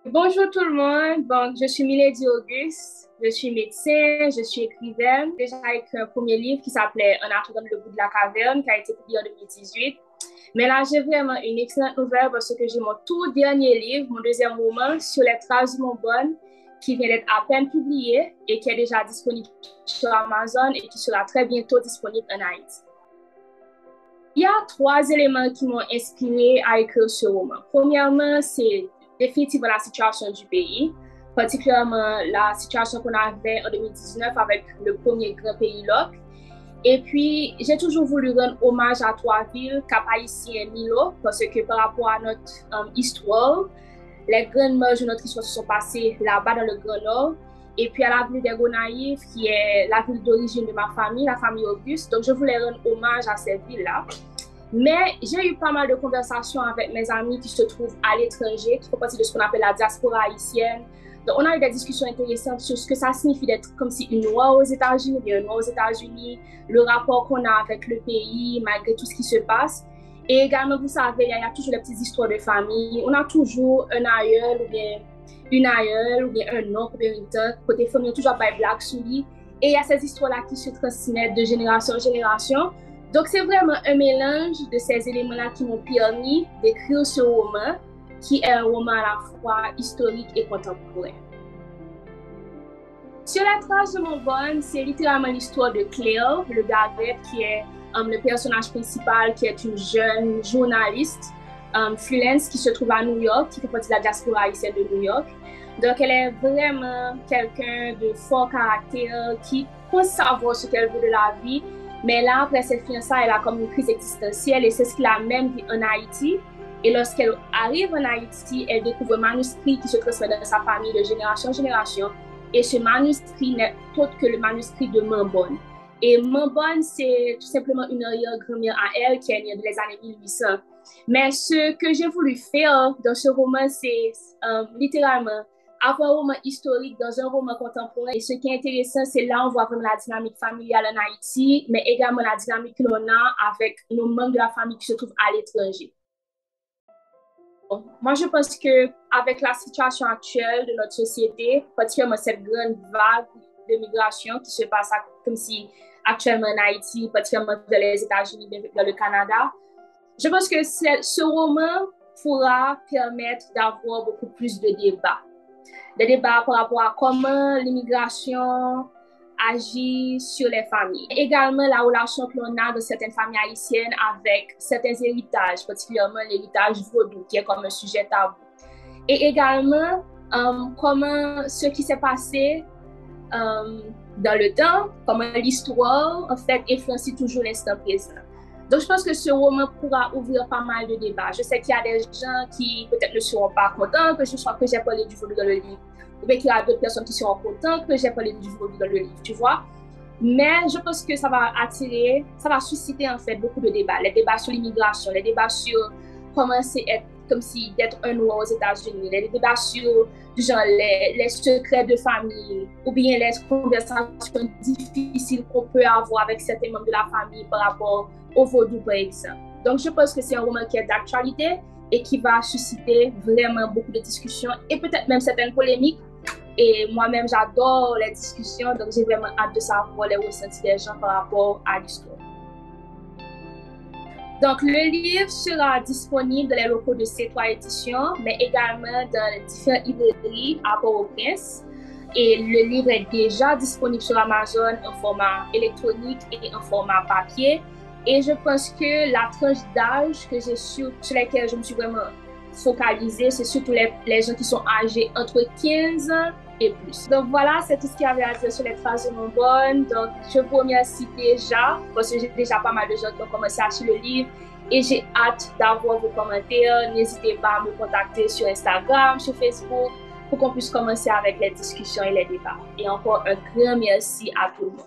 Bonjour tout le monde, donc je suis Milady Auguste, je suis médecin, je suis écrivaine. J'ai déjà écrit un premier livre qui s'appelait Un arbre dans le bout de la caverne, qui a été publié en 2018. Mais là, j'ai vraiment une excellente nouvelle parce que j'ai mon tout dernier livre, mon deuxième roman, Sur les traces du Mont Bonne, qui vient d'être à peine publié et qui est déjà disponible sur Amazon et qui sera très bientôt disponible en Haïti. Il y a trois éléments qui m'ont inspiré à écrire ce roman. Premièrement, c'est définitivement la situation du pays, particulièrement la situation qu'on avait en 2019 avec le premier grand pays LOC. Et puis, j'ai toujours voulu rendre hommage à trois villes, Cap-Haïtien et Milo, parce que par rapport à notre histoire, les grandes marges de notre histoire se sont passées là-bas dans le Grand Nord. Et puis à la ville des Gonaïves, qui est la ville d'origine de ma famille, la famille Auguste. Donc, je voulais rendre hommage à cette ville-là. Mais j'ai eu pas mal de conversations avec mes amis qui se trouvent à l'étranger, qui font partie de ce qu'on appelle la diaspora haïtienne. Donc, on a eu des discussions intéressantes sur ce que ça signifie d'être comme si une noire aux États-Unis, bien un noir aux États-Unis, le rapport qu'on a avec le pays, malgré tout ce qui se passe. Et également, vous savez, il y a toujours les petites histoires de famille. On a toujours un aïeul ou bien une aïeule ou bien un oncle ou bien une tante. Côté famille, toujours pas blague sous lui. Et il y a ces histoires-là qui se transmettent de génération en génération. Donc, c'est vraiment un mélange de ces éléments-là qui m'ont permis d'écrire ce roman, qui est un roman à la fois historique et contemporain. Sur la trace de Mont Bonne, c'est littéralement l'histoire de Cléo, le Garrett, qui est le personnage principal, qui est une jeune journaliste freelance qui se trouve à New York, qui fait partie de la diaspora haïtienne de New York. Donc, elle est vraiment quelqu'un de fort caractère, qui pense savoir ce qu'elle veut de la vie. Mais là, après ses fiançailles, elle a comme une crise existentielle et c'est ce qu'il a même vu en Haïti. Et lorsqu'elle arrive en Haïti, elle découvre un manuscrit qui se transmet dans sa famille de génération en génération. Et ce manuscrit n'est autre que le manuscrit de Mambonne. Et Mambonne, c'est tout simplement une arrière-grand-mère à elle qui est née dans les années 1800. Mais ce que j'ai voulu faire dans ce roman, c'est littéralement avoir un roman historique dans un roman contemporain. Et ce qui est intéressant, c'est là on voit vraiment la dynamique familiale en Haïti, mais également la dynamique que l'on a avec nos membres de la famille qui se trouvent à l'étranger. Bon, moi, je pense qu'avec la situation actuelle de notre société, particulièrement cette grande vague de migration qui se passe comme si actuellement en Haïti, particulièrement dans les États-Unis, dans le Canada, je pense que ce roman pourra permettre d'avoir beaucoup plus de débats. Des débats par rapport à comment l'immigration agit sur les familles. Également, la relation que l'on a de certaines familles haïtiennes avec certains héritages, particulièrement l'héritage vaudou, qui est comme un sujet tabou. Et également, comment ce qui s'est passé dans le temps, comment l'histoire, en fait, influencie toujours l'instant présent. Donc, je pense que ce roman pourra ouvrir pas mal de débats. Je sais qu'il y a des gens qui peut-être ne seront pas contents que j'ai parlé du vaudou dans le livre. Ou bien qu'il y a d'autres personnes qui seront contentes que j'ai parlé du vaudou dans le livre, tu vois. Mais je pense que ça va attirer, ça va susciter en fait beaucoup de débats. Les débats sur l'immigration, les débats sur comment c'est être comme si d'être un noir aux États-Unis, les débats sur genre, les secrets de famille, ou bien les conversations difficiles qu'on peut avoir avec certains membres de la famille par rapport au vaudou, par exemple. Donc, je pense que c'est un roman qui est d'actualité et qui va susciter vraiment beaucoup de discussions et peut-être même certaines polémiques. Et moi-même, j'adore les discussions, donc j'ai vraiment hâte de savoir les ressentis des gens par rapport à l'histoire. Donc, le livre sera disponible dans les locaux de C3 Éditions, mais également dans différentes librairies à Port-au-Prince. Et le livre est déjà disponible sur Amazon en format électronique et en format papier. Et je pense que la tranche d'âge que j'ai sur laquelle je me suis vraiment focalisée, c'est surtout les gens qui sont âgés entre 15 ans et plus. Donc voilà, c'est tout ce qu'il y avait à dire sur les traces de Mont Bonne. Donc je vous remercie déjà, parce que j'ai déjà pas mal de gens qui ont commencé à acheter le livre et j'ai hâte d'avoir vos commentaires. N'hésitez pas à me contacter sur Instagram, sur Facebook, pour qu'on puisse commencer avec les discussions et les débats. Et encore un grand merci à tout le monde.